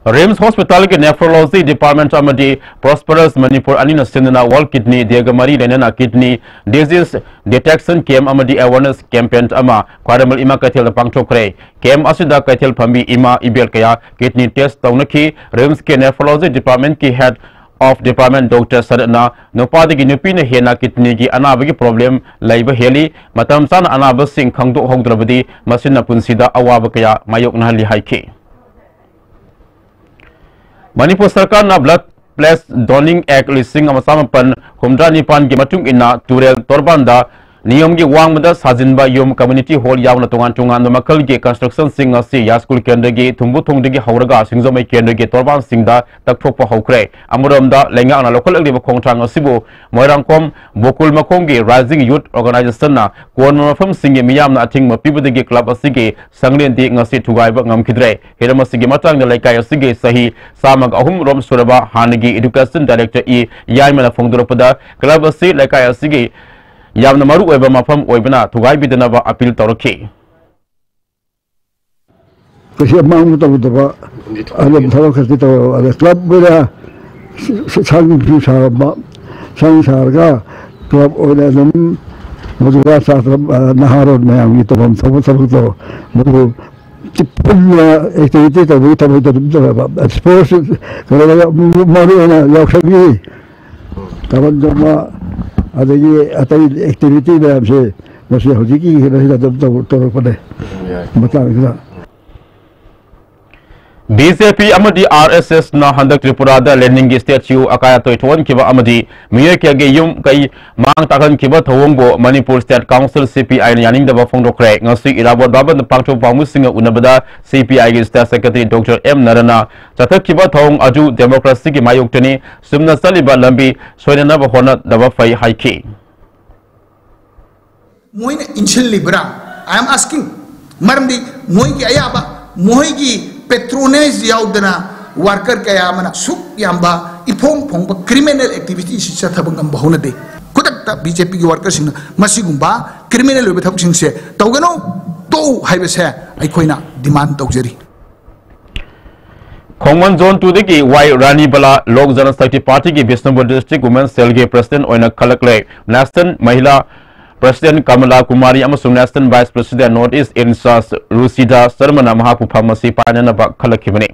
RIMS Hospital ke Nephrology Department Amadi Prosperous Manipur Anina Sindana World Kidney Degamari Lenena Kidney Disease Detection Camp Amadi Awareness Campaign Ama Kwadamal Ima Katil Pang Chokre Camp Asida Katil Pambi Ima Ibel Kaya Kidney Test Taunaki RIMS ke Nephrology Department ki Head of Department Dr. Sadana Nopadi ki Nupina Hena Kidney ki Anabagi Problem Laiba Heli Matam Sana Anaba Sing Kangdo Hogdrabadi Masina Punsida Awaba Kaya Mayok Nahali Haiki Manipur Sarkar na Blood Pledge Donning Act Listing Amasaman Humdra Nipan Gimatung Ina Turel Torbanda Niyom gi Wangmada Sajinba Yom Community Hall Yawna Tungan Makal gi Construction Singa Si Yaskul Kendagi Tumbu Tungdigi Hauraga Singzome Kendagi Torban Singda Taktopa Hokre Amuramda Lenga na local liba Kongtang Asibo Moirangkom Bokul Makongi Rising Youth Organization na Kuan Mafam Singi Miyam na Ating Mapibudigi Club Asigi Sanglin Di Ngasi Tugaiba Ngam Kidre Hirama Sigi Matang na Laikay Asigi Sahi Samag Ahum Rom Suraba Hanigi Education Director E Yaimana Fongdoropada Club Asi Laikay Asigi Yamna Maru Eba Mafam Oibana Tugai Bidanaba Appeal Toroki Kasi amang mutaba alam tawag dito ala club bila sang bisa sang sarga club ola nam mudura sa naharod mayam ito bam sabot to mudu tipnya activity to sports kalau maru na yaksagi kawan jama adagi atai activity da se masih hojiki kita to pada mata BJP Amadi RSS na Handak Tripura da Landing Statue Akaya Toitwan Kiba Amadi Miye Kage Yum Kai Mang Takan Kiba Thawongbo Manipur State Council CPI Yaning Daba Fongdokre Ngasi Irabot Baban Pangto Pamusinga Unabada CPI gi State Secretary Dr. M Narana Chatak Kiba Thawong Aju Democracy ki Mayuktani Sumna Saliba Lambi Soinana ba Hona Daba Fai Haiki Moine Inchil Libra I am asking Marmdi Moigi Ayaba Moigi Patronage yaudana worker kaya mana suk yamba ipong pong criminal activities sa tabang bahuna de kutak BJP ki workers sing masigumba criminal obe thab sing se tawgano to haibe se ai koina demand tawjeri Khongman Zone 2 deki Y Rani Bala Lok Janashakti Party ki Bishnupur District Women's Cell ge President oina khalakle National Mahila President Kamala Kumari amasung National Vice President Northeast Insas Rusida Sarmana Mahapu Pharmacy Panana Kalakibani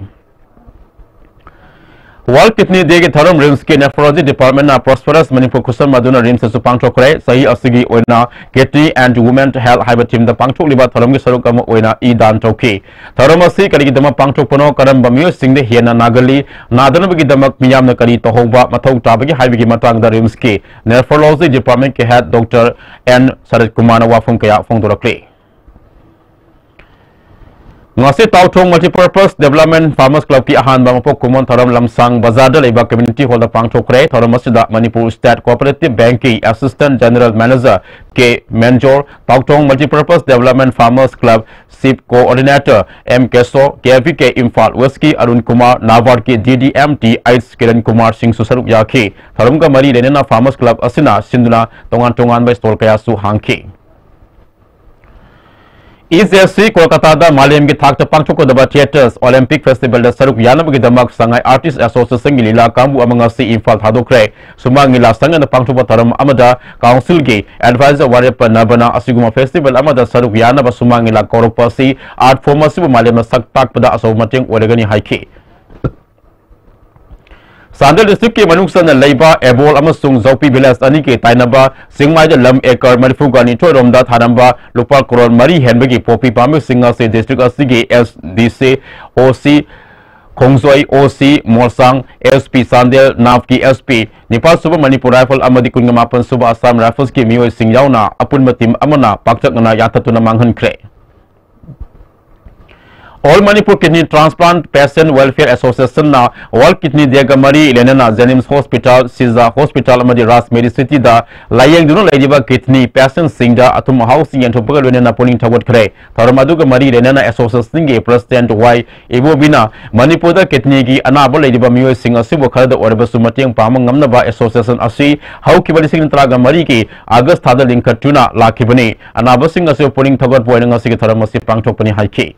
World Kidney Day ke Tharam RIMS ke Nephrology Department na Prosperous Manipur Kusam Maduna RIMS Supang Chokre Sahi Asigi Oina Kidney and Women Health Hybrid Team the Pangchok Liba Tharam ke Sarukam Oina I Dan Choki Tharam Asi Kali Dama Pangchok Pono Karam Bamio Sing de Hiena Nagali Nadana Bagi Damak Miyam na Kali Tohoba Mathau Tabagi Hybrid Matang da RIMS ke Nephrology Department ke Head Dr. N Sarat Kumana Wafung Kaya Fongdorakli ngasi tauthong multipurpose development farmers club ki ahan bang pok kumon thoram lamsang bazar da leba community hall da pangthokre thoram masida manipur state cooperative bank ki assistant general manager ke menjor tauthong multipurpose development farmers club sip coordinator m keso kvk imphal west ki arun kumar nawar ki ddmt ice kiran kumar singh susaruk yakhi thoram ga mari renena farmers club asina sinduna tongan by stall kaya su hangki ECFC Kolkata da Malayam ki thak pangchoko da theaters Olympic Festival da saruk yanab ki damak sangai artist association gi lila kambu amanga si imphal thadokre sumang ila sangan pangchoba taram amada council gi advisor warep nabana asiguma festival amada saruk yanab sumang ila koropa si art form asibu Malayam sak tak pada aso mateng oregani haiki Sandal district ke manungsan leiba ebol amasung zopi village ani ke tainaba singmai da lam ekar marifugani thoiromda thanamba lupa crore mari henbagi popi pame singa se district asigi SDC OC Khongzoi OC Morsang SP Sandel Navki SP Nepal Suba Manipur Rifle amadi kungamapan Suba Assam Rifles ki mioi singyauna apun matim amana pakchak ngana yatatuna manghan kre All Manipur Kidney Transplant Patient Welfare Association na All Kidney Degamari Lenana Jenims Hospital Siza Hospital amadi Ras Medicity da layang duno laidiba kidney patient singda atum housing and topical lenana poling tawat kre Taramadu Gamari Lenana Association ge President Y Ebo Bina Manipur da kidney gi anaba laidiba miyo singa sibo khalada orba sumateng pamang ngamna ba association asi how kibali sing traga mari ki August thada link tuna lakibani anaba singa sibo poling tawat boyanga sig taramasi pangthokpani haiki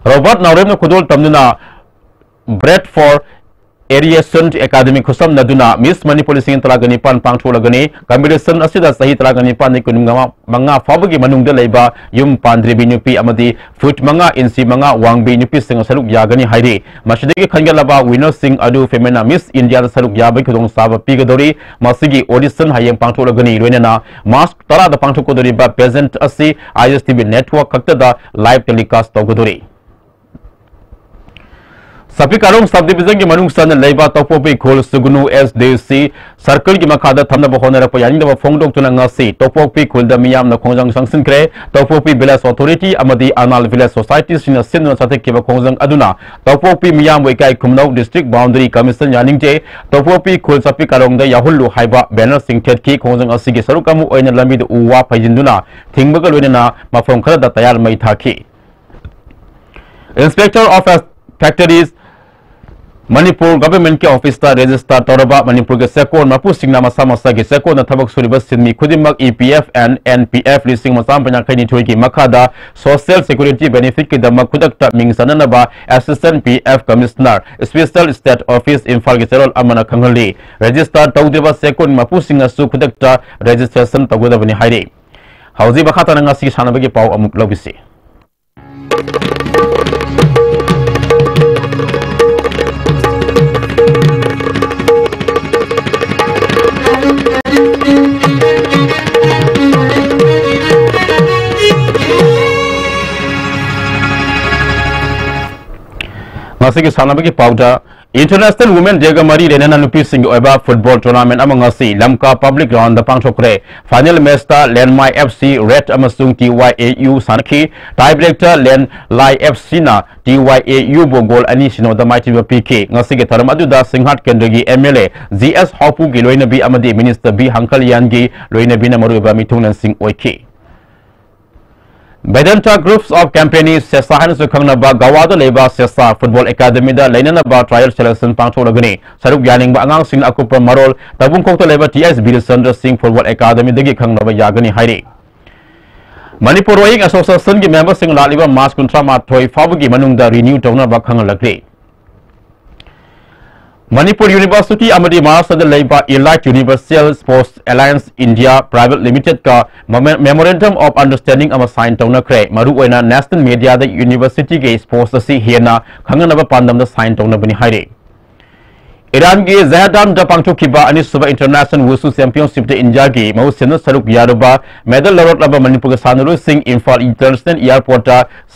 Robert Naurem Kudul Tamnuna Bread for Aeration Academy Kusam Naduna Miss Manipur Sing Tragani Pan Pangtulagani Combination Asida Sahi Tragani Pan Nikunga Manga Fabagi Manung de Leba Yum Pandri Binupi Amadi Foot Manga Insi Manga Wangbi Nupi Sing Saluk Yagani Haidi Mashidiki Kangalaba Winner Sing Adu Femena Miss India Saluk Yabi Kudong Saba Pigadori Masigi Audition Hayam Pangtulagani Renana Mask Tara the Pangtukodori Ba Present Asi ISTV Network Kaktada Live Telecast Togodori Sapikarong subdivision ki manungsan leiba topopi khol sugunu SDC circle ki makhada thamna bahonara pa yaning da phongdok tuna ngasi topopi khol da miyam na khongjang sangsin kre topopi village authority amadi anal village society sina sinna sathe ki ba khongjang aduna topopi miyam wekai khumnau district boundary commission yaning je topopi khol sapikarong da yahullu haiba banner sing thet ki khongjang asigi sarukamu oina lambi da uwa phajinduna thingbaga loina mafom khara da tayar mai thaki Inspector of Factories Manipur government ke office ta register toraba Manipur ke sekon mapu singna masa masa ke sekon na thabak suri bas sinmi khudimak EPF and NPF lising masam panya khaini thoi ki makada social security benefit ke damak khudak ta ming sanana ba assistant PF commissioner special state office Imphal ke serol amana khangali register tawdeba sekon mapu singa su khudak ta registration tagoda bani haire hauji bakhata nanga si sanaba ke pau amuk lobisi Masih sana bagi pauda International Women Degamari Renana Nupi Sing Oba Football Tournament amangasi Lamka Public Ground da pangchokre Final match ta Lenmai FC Red amasung TYAU sanaki tiebreaker Len Lai FC na TYAU bo goal ani sino da mighty PK ngasi ge tharam adu da Singhat Kendagi MLA GS Hopu gi loina bi amadi Minister B Hankalian gi loina bi na maru ba mithunan sing oike Vedanta groups of companies Sesa Hanas Kangnaba Gawada Leba Sesa Football Academy da Lainana ba trial selection pangtholagani Saruk Yaning ba angang sing akupa marol tabung kokto leba TS Birsandra Singh Football Academy dagi khangnaba yagani hairi Manipur Rowing Association gi member sing laliba mas kuntra ma thoi fabugi manungda renew tawna ba khangalakre Manipur University amadi Maharashtra Laiba Elite Universal Sports Alliance India Private Limited ka Memorandum of Understanding ama sign tawna kre maru oina national media da university ge sports asi hena khanganaba pandam da sign tawna bani haire Iran की Zahedan दा पांगथोखिबा अनिसुबा international wushu championship दे India की महुसेन सरुक यारुबा medal लौटलबा मणिपुर के सानुरु सिंह Imphal international airport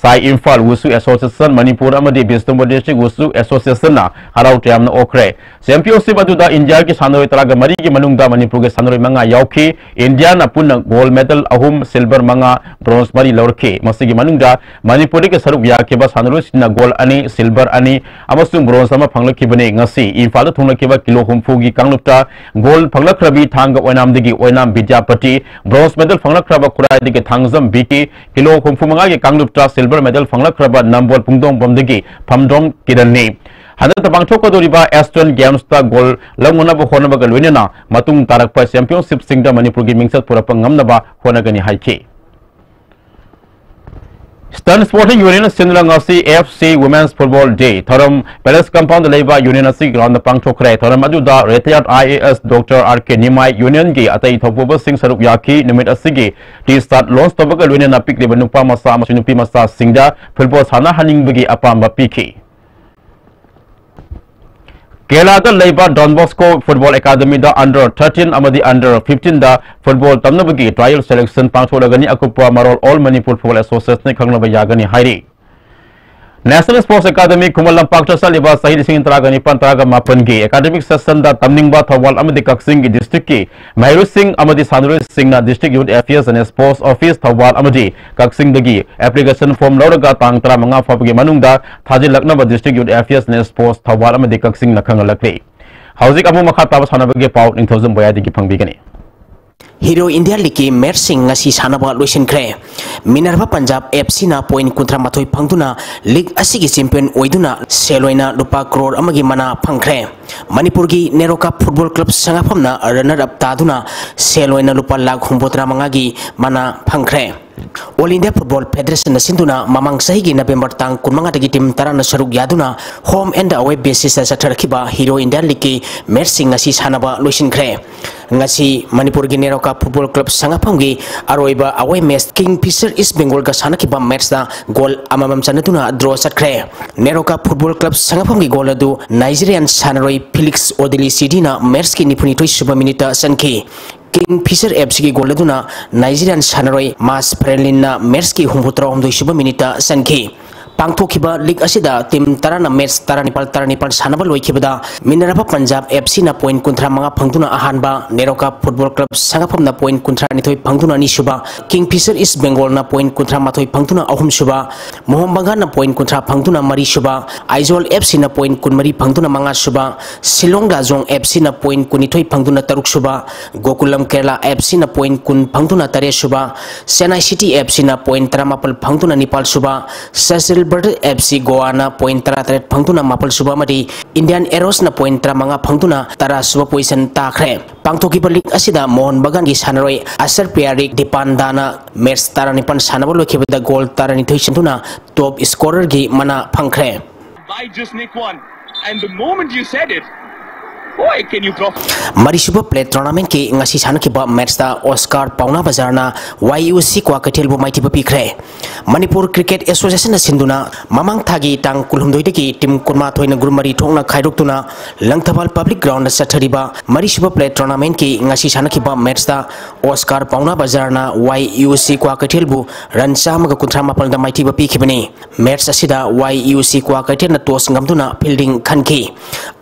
SAI Imphal wushu association Manipur अमदी बिस्टुम डिस्ट्रिक्ट वुसु एसोसिएशन ना हराउ तयामना ओखरे चैंपियनशिप अदुदा इंडिया की सानुरु तरागा मरी की मनुंगदा मणिपुर के सानुरु मंगा याउखी इंडिया ना पुन गोल्ड मेडल अहुम सिल्वर मंगा ब्रोंज मरी लौरखी मसिगी मनुंगदा मणिपुर के सरुक याखिबा सानुरु सिना गोल्ड अनि सिल्वर अनि अमसुंग ब्रोंज अमा फंगलखिबने ngasi इंफाल थोंलखिबा किलो हुमफुगी कांगलुपता गोल्ड फंगलखरबी थांग ओइनामदगी ओइनाम विद्यापति ब्रोंज मेडल फंगलखरबा खुराइदगी थांगजम बिकी किलो हुमफुमंगा की कांगलुपता सिल्वर मेडल फंगलखरबा नंबोल पुंगदोंग बमदगी फमदोंग किरननी हदत पांगथोकदोरिबा एस्ट्रन गेम्सता गोल्ड लंगनबा होनबगा लोइनना मतुंग तारकपा चैंपियनशिप सिंगदा मणिपुर की मिंगसत पुरप ngamnaba honagani हाइकी Stern Sporting Union Sinulangasi FC Women's Football Day Thoram Palace Compound Leba Union Asi Ground Pangthokre Thoram Aduda retired IAS Dr. RK Nimai Union Gi Atai Thopoba Singh Saruk Yaki Numit Asigi T start Lons Tobaga Union Apik Libanupa Masa Masunupi Masa Singda Football Sana Haning Bigi Apamba Piki Kerala Leba Don Bosco Football Academy da under 13 amadi under 15 da football tamnabagi trial selection pangtholagani akupa marol all Manipur Football Association khangnaba yagani hairi National Sports Academy Kumalam Pakta Saliba Sahid Singh Tragani Pantraga Mapangi academic session da Tamningba Thawal Amadi Kaksing district ki Mairu Singh Amadi Sanuru Singh na district youth affairs and sports office Thawal Amadi Kaksing dagi application form Lauraga Tangtra Manga Fabgi Manungda Thajil Laknaba district youth affairs and sports Thawal Amadi Kaksing na Kangalakri Hauzik Amu Makha Tabas Hanabagi Pau in Thousand Boyadi Pangbigani Hero India League match sing ngasi sanaba loisin kre Minerva Punjab FC na point kontra matoi phangduna league asigi champion oiduna seloina lupa crore amagi mana phangkre Manipur gi Neroka Football Club sangaphamna runner up taduna seloina lupa lakh humbotra mangagi mana phangkre All India Football Federation na sinduna mamang sahi November tang kunmanga dagi team tarana saruk yaduna home and away basis sa tharkiba Hero India League match sing ngasi sanaba loisin kre ngasi Manipur gi Neroka Football Club sangaphamgi aroiba away match Kingfisher East Bengal ga sanakiba match da goal amamam chanatuna draw satkre Neroka Football Club sangaphamgi goal adu Nigerian sanaroi Felix Odili Sidina match ki nipuni toi suba minute sanki Kingfisher FC ki goal adu na Nigerian sanaroi Mas Prelina match ki humbutra humdoi suba minute sanki Pangthokiba league asida team tarana match taranipal sanaba loikibada Minerva Punjab FC na point kontra manga phangduna ahanba Neroka Football Club sangapam na point kontra nithoi phangduna ni suba Kingfisher East Bengal na point kontra mathoi phangduna ahum suba Mohombanga na point kontra phangduna mari suba Aizol FC na point kunmari phangduna manga suba Silong Lajong FC na point kunithoi phangduna taruk suba Gokulam Kerala FC na point kun phangduna tare suba Chennai City FC na point taramapal phangduna nipal suba Cecil FC Goa na point tara phangtuna mapal suba madi Indian Arrows na point tara manga phangtuna tara suba position takre pangthokiba league asida Mohon Bagan gi sanaroi Asar Piarik Dipandana match tara nipan sanaba lokibada goal tara nithoi sentuna top scorer gi mana phangkre I just nick one and the moment you said it boy can you drop Marisuba play tournament ki ngasi sanakiba match da Oscar Pauna Bazarna YUC kwa katel bu maiti pikre Manipur Cricket Association na sinduna mamang thagi tang kulhumdoi deki team kurma thoina gurmari thongna khairoktuna Langthabal public ground na sathariba Marisuba play tournament ki ngasi sanakiba match da Oscar Pauna Bazarna YUC kwa katel bu run samaga kunthra mapal da maiti pikibani match asida YUC kwa katel na toss ngamduna fielding khanki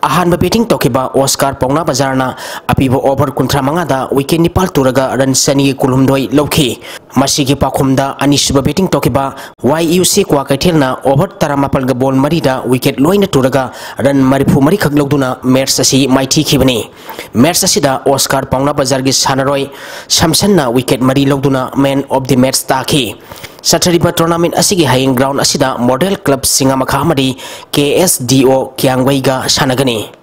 ahanba batting tokiba Oscar Pauna Bazarna apibo over kontra mangada wicket nipal turaga run sani kulumdoi lokhi masigi pakhumda anisuba batting tokiba YUC kwa kaithilna over taramapal ga ball marida wicket loina turaga run marifu mari khak logduna match asi maiti khibani match asida Oscar Pauna Bazar gi sanaroi samsanna wicket mari logduna man of the match takhi Sathariba tournament asigi haying ground asida model club singamakha amadi KSDO Kyangwaiga sanagani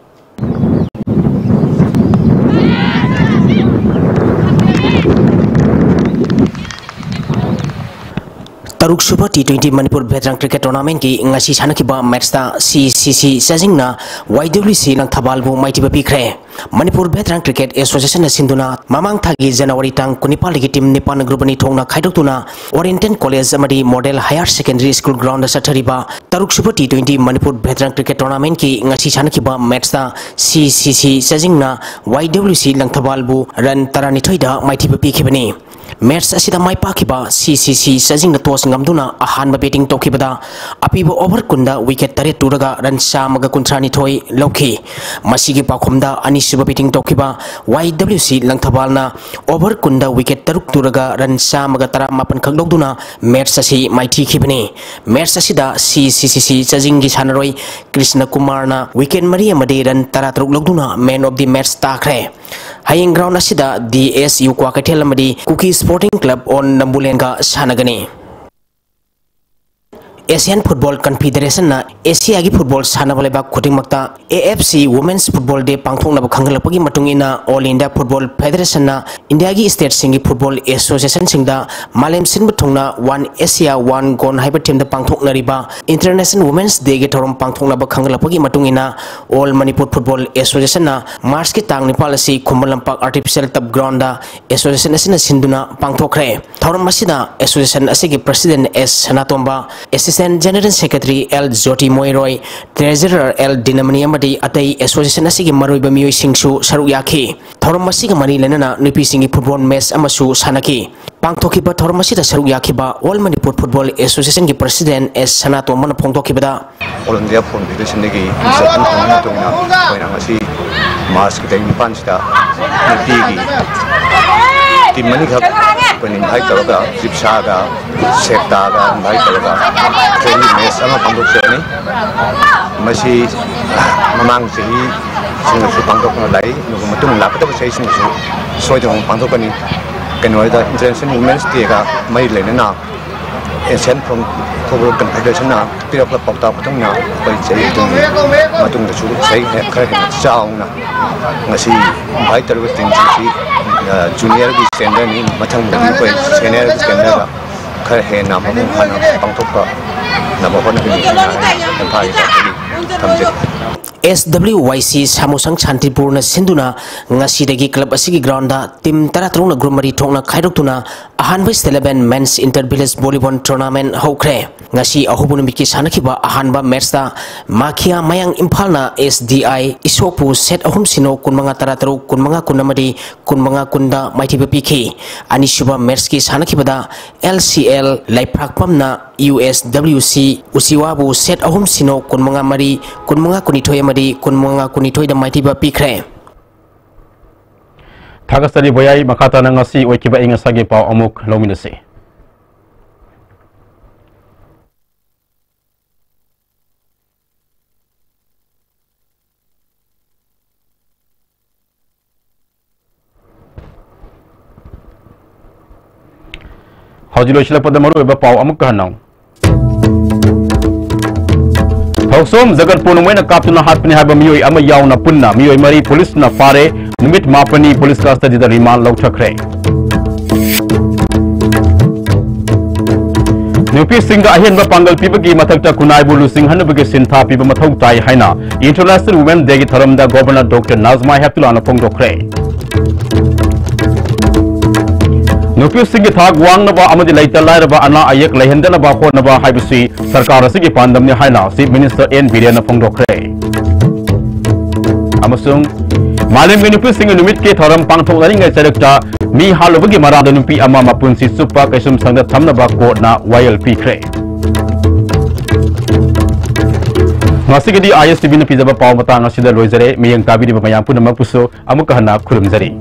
Taruk Super T20 Manipur Veteran Cricket Tournament ki ngasi sanakiba match ta CCC sajingna YWC lang thabalbu maitiba pikre. Manipur Veteran Cricket Association sinduna mamang thagi January tang kunipal gi team nipan grupani thongna khaidokuna Oriental College amadi Model Higher Secondary School ground sathariba Taruk Super T20 Manipur Veteran Cricket Tournament ki ngasi sanakiba match ta CCC sajingna YWC lang thabalbu run tarani thoida maitiba pikhibani. Match asida mai pakiba CCC sajing na tos ngamduna ahan ba betting tokibada apibo over kunda wicket tare turaga ran samaga kuntrani thoi lokhi masigi pakhomda anisuba betting tokiba YWC langthabalna over kunda wicket taruk turaga ran samaga tara mapan khagdokduna match asi maiti khibani match asida CCC sajing gi sanaroi Krishna Kumar na wicket mari amade ran tara taruk lokduna man of the match takhre haying ground asida DSU kwa kathel amadi Cookie Sporting Club on Nambulenga Sanagani. Asian Football Confederation na Asia gi football sanabaleba khuding makta AFC Women's Football Day pangthong na khangalapagi matungina All India Football Federation na India gi state singi football association singda malem sin bthongna One Asia One Gone haiba team da pangthok na riba International Women's Day gi thorom pangthong na khangalapagi matungina All Manipur Football Association na March ki tang nipal asi Khumbalampak Artificial Turf Ground da association asina sinduna pangthokre thorom masida association asigi president S Sanatomba Assistant General Secretary L Jyoti Moiroy Treasurer L Dinamani amadi atai association asigi maroiba miyoi singsu saruk yakhi thorom masiga mari lenana nupi singi football match amasu sanaki pangthokiba thorom masida saruk yakhiba All Manipur Football Association gi president S Sanatomba na phongthokibada All India Foundation gi isatun thongna koinang asi March ki time pan sita nupi gi tim mani khap pun invite karaga jipsa ga sekta ga invite karaga training match ama pangdok seni masi mamang sehi sing su pangdok na lai nu matung la pata sei sing su soi jong pangdok ni kenoi da International Women's Day ga mai le na Asian Football Confederation na tira ka pakta patong na pai sei tung matung da su sei kha chao na ngasi invite karaga tin si junior gi standard ni mathang da ko senior gi standard ga khar he na mamu khana pangthok ka na ba hon ni na thai da thamje SWYC Samusang Chantipur na sinduna ngasi dagi club asigi ground da team taratrong na group mari thongna khairoktuna ahanba 11 men's inter-village volleyball tournament hokre ngasi ahubun miki sanakiba ahanba match da makhia mayang imphal na SDI isopu set ahum sino kunmanga taratruk kunmanga kunamadi kunmanga kunda maitiba pikhi ani shuba match ki sanakibada LCL laiprakpam na USWC usiwabu set ahum sino kunmanga mari kunmanga kunithoi amadi kunmanga kunithoi da maitiba pikre Thagasari boyai makata na ngasi oikiba ingasagi pau amuk lominasi Hajilo sila pada maru eba pau amuk kahanau Thoksom Jagat Punumai na kaptuna hatpani haba miyoi ama yaw na punna miyoi mari police na fare numit mapani police custody da remand lauthakre Nupi Singha ahian ba pangal pibagi mathakta kunai bulu singhan bagi sintha piba mathau tai haina International Women Day gi tharamda Governor Dr. Nazma Heptula na phongdokre Nupi Singha thak wang na ba amadi laita lai ba ana ayak lehenda na ba khon na ba haibisi sarkar asigi pandam ni haina Chief Minister N Biren na phongdokre amasung Malim Nupi Singha numit ke tharam pangthok lari ngai charakta mi halobagi marada nupi ama mapunsi supa kaisum sangda thamna ba court na YLP kre Masigidi ISTV na pizaba paw matang asida loizare miyang tabidi ba mayang punama puso amuk hana khulumjari